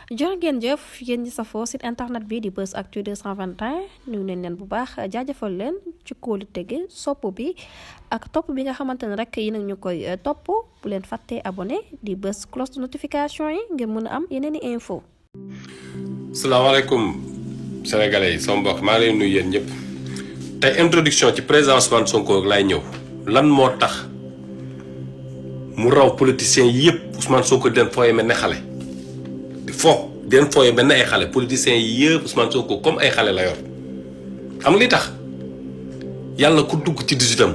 jërë ngeen jëf yéen ñi safoo site internet bi di Buzz Actu 221 nuyu nañ leen bu baax jaajëfal leen ci kóolu tege sopp bi ak topp bi nga xamante ne rek yi nag ñu koy topp bu leen fàttee abonné di bës cloche de notification yi ngir mën a am yeneen i info. salaamaaleykum sénégalais yi sama mbokk maa ngi leen nuyu yéen ñëpp tey introduction ci président Ousmane Sonko laay ñëw lan moo tax mu raw politiciens yi yëpp Ousmane Sonko den fooye mel ne xale den fooye mel ne ay xale politiciens yi yëpp Ousmane Sonko comme ay xale la yor xam nga li tax yàlla ku dugg ci 18am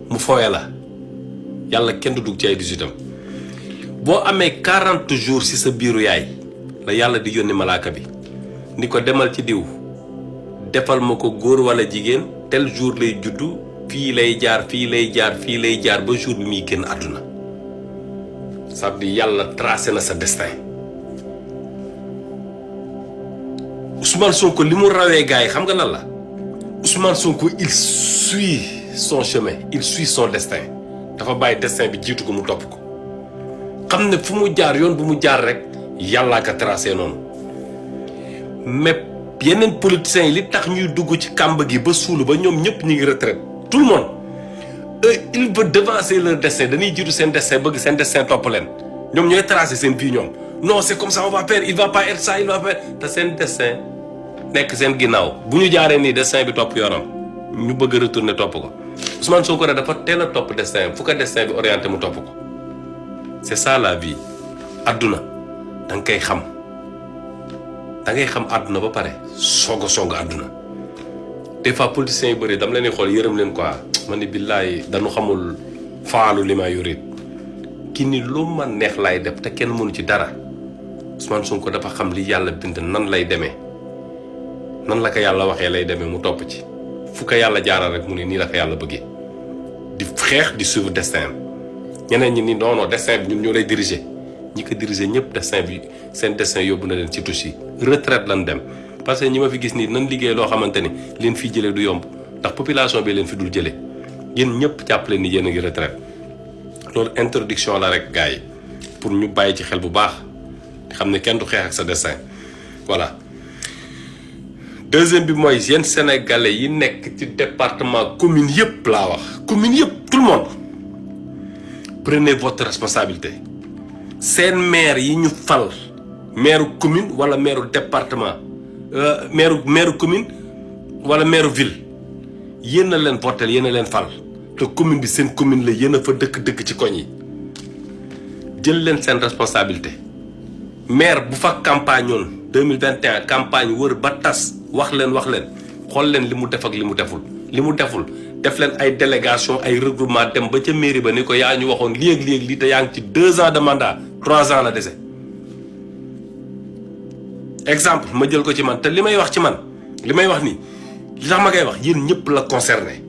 mu fooye la yàlla kenn du dugg ci ay 18am boo amee 40 jours ci sa biiru yaay la yàlla di yónni malaaka bi ni ko demal ci diw defal ma ko góor wala jigéen tel jour lay juddu fii lay jaar fii lay jaar fii lay jaar ba jour bi muy génn àdduna ça veut dire yàlla tracé na sa destin Ousmane Sonko li mu rawee gars yi xam nga lan la Ousmane Sonko il suit son chemin il suit son destin dafa bàyyi destin bi jiitu ko mu topp ko xam ne fu mu jaar yoon bu mu jaar rek yàllaa ko tracé noonu mais yeneen politiciens yi li tax ñuy dugg ci kàmb gi ba suulu ba ñoom ñëpp ñu ngi retraite tout le monde il veut devancer leur destin dañuy jiitu seen destin bëgg seen destin topp leen ñoom ñooy tracé seen vie ñoom non c'est comme ça on va faire il va pas être ça il va faire te seen destin nekk seen ginnaaw bu ñu jaaree nii destin bi topp yoonam ñu bëgg a retourner topp ko Ousmane Sonko dafa teel a topp destin fu ko destin bi orienté mu topp ko c'est ça la vie adduna da nga koy xam da ngay xam àdduna ba pare soog a àdduna des fois politiciens yu bëri dama leen di xool yërëm leen quoi man ni billaay dañu xamul faalu li ma yurit ki ni lu ma neex laay def te kenn mënu ci dara Ousmane Sonko dafa xam li yàlla bind nan lay demee nan la ko yàlla waxee lay demee mu topp ci fu ko yàlla jaaral rek mu ne nii la ko yàlla bëggee di xeex di suivre destin ñeneen ñi ni non non destin bi ñun ñoo lay diriger ñi ko diriger ñëpp destin bi seen destin yóbbu na leen ci touche yi retraite lan dem parce que ñi ma fi gis nii nan liggéey loo xamante ni leen fi jëlee du yomb ndax population bi leen fi dul jëlee yéen ñëpp jàppale ni yéen a ngi retraite loolu introduction la rek gars yi pour ñu bàyyi ci xel bu baax xam ne kenn du xeex ak sa destin voilà. deuxième bi mooy yéen sénégalais yi nekk ci département commune yëpp laa wax commune yëpp tout le monde prenez votre responsabilité seen maire yi ñu fal maire commune wala maire département maire commune wala maire ville yéen a leen votel yéen a leen fal te commune bi seen commune la yéen a fa dëkk ci koñ yi jël leen seen responsabilité maire bu fa campagne woon 2021 campagne wër ba tas wax leen xool leen li mu def ak li mu deful def leen ay délégation ay regroupement dem ba ca mairie ba ni ko yaa ñu waxoon léegi lii te yaa ngi ci 2 ans de mandat 3 ans la dese exemple ma jël ko ci man te li may wax ci man li may wax nii li tax ma koy wax yéen ñëpp la concerné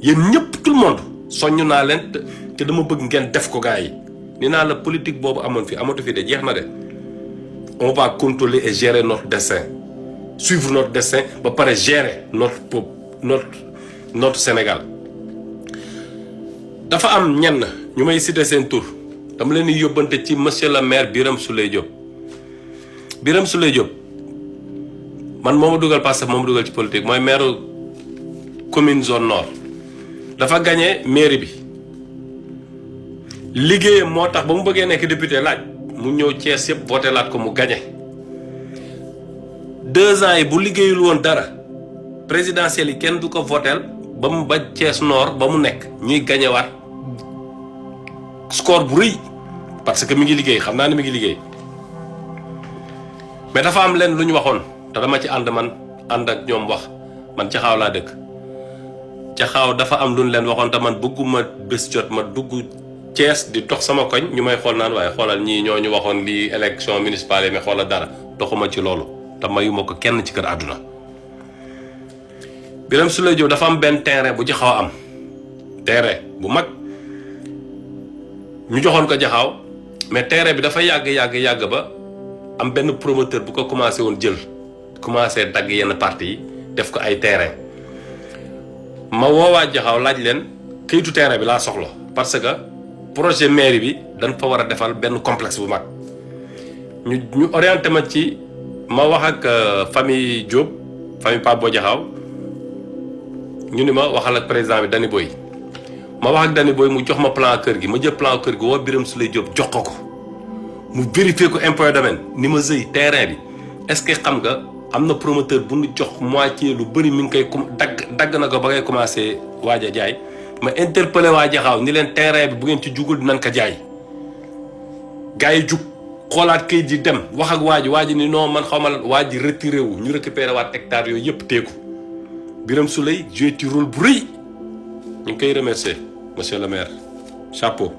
yéen ñëpp tout le monde soññ naa leen te dama bëgg ngeen def ko gars yi ni naa la politique boobu amoon fi amatu fi de jeex na de on va contrôler et gérer notre destin suivre notre destin ba pare gérer notre peuple notre Sénégal dafa am ñenn ñu may citer seen tur dama leen di yóbbante ci monsieur le maire Birame Souleye Diop man moo ma dugal parce que moo ma dugal ci politique mooy maire commune zone nord dafa gagné mairie bi liggéeyam moo tax ba mu bëggee nekk député laaj mu ñëw Thiès yëpp voté laat ko mu gagné 2 ans yi bu liggéeyul woon dara présidentielle yi kenn du ko votel ba mu ba Thiès nord ba mu nekk ñuy gañewaat score bu rëy parce que mi ngi liggéey xam naa ne mi ngi liggéey mais dafa am leen lu ñu waxoon te dama ci ànd ak ñoom wax man Jaxaaw laa dëkk Jaxaaw dafa am lu ñu leen waxoon te man bëgguma bés jot ma dugg Thiès di dox sama koñ ñu may xool naan waaye xoolal ñii ñoo ñu waxoon lii élection municipale yi mais xoolal dara doxuma ci loolu te mayuma ko kenn ci kër àdduna Birame Souleye Diop dafa am benn terrain bu Jaxaaw am terrain bu mag ñu joxoon ko Jaxaaw mais terrain bi dafa yàgg ba am benn promoteur bu ko commencé woon jël commencé dagg yenn parties yi def ko ay terrain ma woowaa Jaxaaw laaj leen këyitu terrain bi laa soxla parce que projet mairie bi dañ fa war a defal benn complexe bu mag ñu orienté ma ci ma wax ak famille Diop famille Pape Bodiaxaw ñu ni ma waxal ak président bi Dany Boy ma wax ak Dany Boy mu jox ma plan kër gi ma jël plan kër gi woo Birame Souleye Diop jox ko mu vérifier ko impôt domaine ni ma sëy terrain bi est-ce que xam nga am na promoteur bu ñu jox moitié lu bëri mi ngi koy dagg na ko ba ngay commencé waaj a jaay ma interpellé waa Jaxaaw ni leen terrain bi bu ngeen ci jugul dinañ ko jaay gars yi jug xoolaat kayit yi dem wax ak waa ji ni non man xaw ma lan waa ji retiré wu ñu récupéré waat hectares yooyu yëpp teeku Birame Souleye joué ci rôle bu rëy ñu ngi koy remercier monsieur le maire chapeau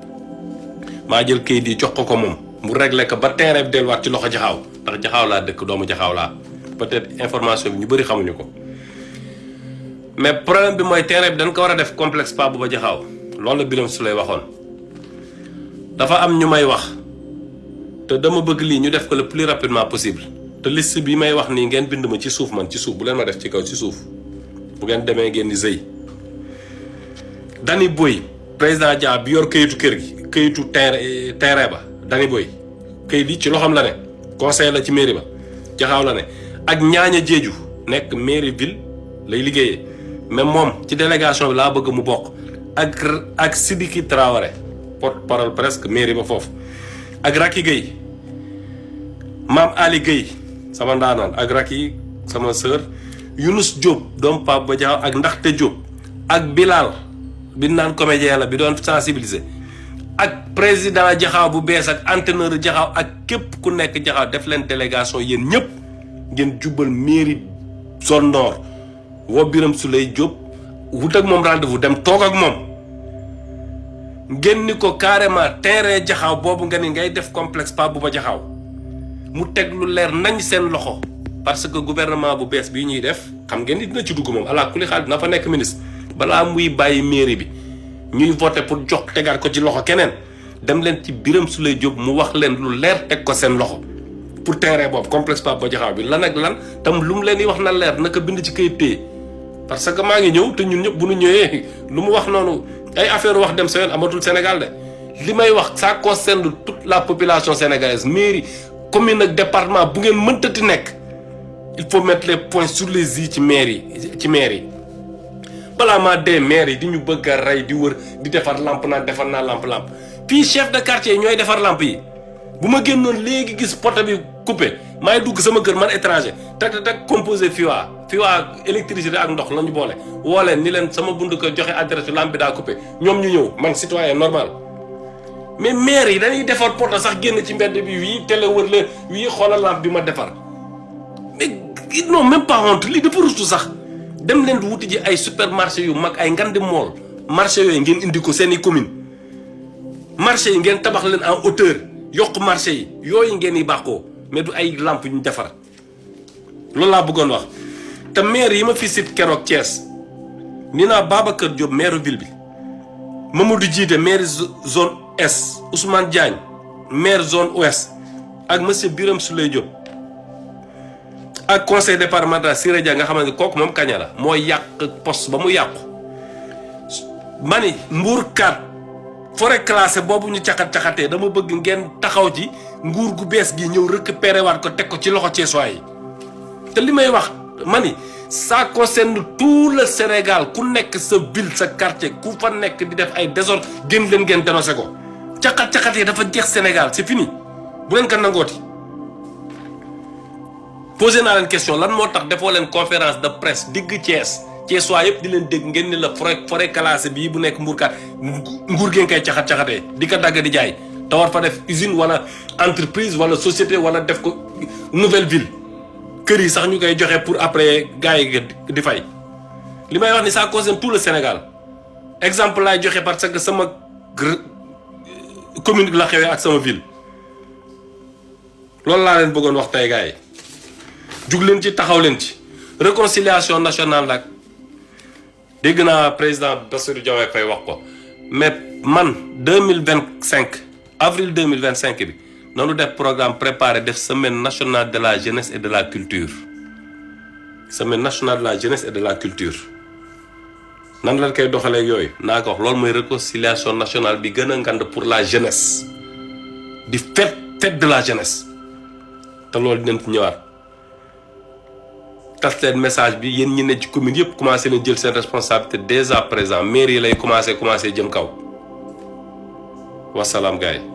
maa jël kayit yi jox ko moom mu réglé ko ba terrain bi delluwaat ci loxo Jaxaaw ndax Jaxaaw laa dëkk doomu Jaxaaw laa peut-être information bi ñu bëri xamuñu ko mais problème bi mooy terrain bi dañ ko war a def complexe Pape Bouba Jaxaaw loolu la Birame Souleye waxoon dafa am ñu may wax te dama bëgg lii ñu def ko le plus rapidement possible te liste bi may wax nii ngeen bind ma ci suuf man ci suuf bu leen ma def ci kaw ci suuf bu ngeen demee ngeen di zëy Dany Boy président Dia bi yor kayitu kër gi kayitu terrain ba Dany Boy kayit yi ci loxoom la ne conseil la ci mairie ba Jaxaaw la ne ak ñaaña jeeju nekk mairie ville lay liggéeyee mais moom ci délégation bi laa bëgg mu bokk ak Sidiki Traoré porte-parole presque mairie ba foofu ak Racky Gueye Mame Ali Gueye sama ndaanaan ak Racky sama sœur Younous Diop doomu Pape Bouba Diaxaw ak Ndaxte Diop ak Bilal bi naan comédien la bi doon sensibiliser ak président Jaxaaw bu bees ak entraîneur Jaxaaw ak képp ku nekk Jaxaaw def leen délégation yéen ñëpp ngeen jubbal mairie zone nord woo Birame Souleye Diop wut ak moom rendez-vous dem toog ak moom ngeen ni ko carrément terrain Jaxaaw boobu nga ni ngay def complexe Pape Bouba Diaxaw mu teg lu leer nañ seen loxo parce que gouvernement bu bees bii ñuy def xam ngeen ni dina ci dugg moom ala kulli xaal dina fa nekk ministre balaa muy bàyyi mairie bi ñuy voté pour jox tegaat ko ci loxo keneen dem leen ci Birame Souleye Diop mu wax leen lu leer teg ko seen loxo pour terrain boobu complexe Pape Bouba Diaxaw bi lan ak lan tam lu mu leen di wax na leer naka bind ci kayit téye parce que maa ngi ñëw te ñun ñëpp bu ñu ñëwee lu mu wax noonu ay affaire wax dem sa yoon amatul Sénégal de li may wax ça concerne toute la population sénégalaise mairie commune ak département bu ngeen mëntati nekk il faut mettre les points sur les i ci mairie balaa maa dee maire yi di ñu bëgg a rey di wër di defar lampe naan defar naa lampe fii chef de quartier ñooy defar lampe yi bu ma génnoon léegi gis poto bi coupé maay dugg sama kër man étranger tak composé fiwa électricité ak ndox la ñu boole woo leen ni leen sama bund ko joxe adresse bi lampe bi daa coupé ñoom ñu ñëw man citoyen normal mais maire yi dañuy defar poto sax génn ci mbedd bi wii télé wër leen wii xoolal lampe bi ma defar mais non même pas honte lii dafa rustu sax dem leen di wuti ji ay supermarché yu mag ay ngandi mool marché yooyu ngeen indi ko seeni commune marché yi ngeen tabax leen en hauteur yokk marché yi yooyu ngeen yi bàqoo mais du ay lampe yu ñu defar loolu laa bëggoon wax te maire yi ma fi cite keroog Thiès ni naa Babacar Diop maire ville bi Mamadou Djité maire zone est Ousmane Diagne maire zone ouest ak monsieur Birame Souleye Diop ak conseil départemental Siré Dia nga xamante ne kooku moom kaña la moo yàq poste ba mu yàqu ma ni Mbour 4 forêt classée boobu ñu caxat-caxatee dama bëgg ngeen taxaw ci nguur gu bees gi ñëw récupéré waat ko teg ko ci loxo Thiessois yi te li may wax ma ni ça concerne tout le Sénégal ku nekk sa ville sa quartier ku fa nekk di def ay désordre génn leen ngeen dénoncé ko caxat-caxatee dafa jeex Sénégal c'est fini bu leen ko nangooti posé naa leen question lan moo tax defoo leen conférence de presse digg Thiessois yëpp di leen dégg ngeen ni la forêt classée bii bu nekk Mbourkat nguur ngeen koy caxat-caxatee di ko dagg di jaay te war fa def usine wala entreprise wala société wala def ko nouvelle ville kër yi sax ñu koy joxe pour après gars yi di fay li may wax ni ça concerne tout le Sénégal exemple laay joxe parce que sama commune la xewee ak sama ville loolu laa leen bëggoon wax tey gars yi jug leen ci taxaw leen ci réconciliation nationale nag dégg naa président Bassirou Diomaye Faye wax ko mais man 2025 avril 2025 bi noonu def programme préparé def semaine nationale de la jeunesse et de la culture semaine nationale de la jeunesse et de la culture nan lañ koy doxalee yooyu naa ko wax loolu mooy réconciliation nationale bi gën a ngand pour la jeunesse di fête de la jeunesse te loolu dinañ ci ñëwaat tas leen message bi yéen ñi ne ci commune yëpp commencé leen jël seen responsabilité dès à présent mairie lay commencé jëm kaw wasalaam gars yi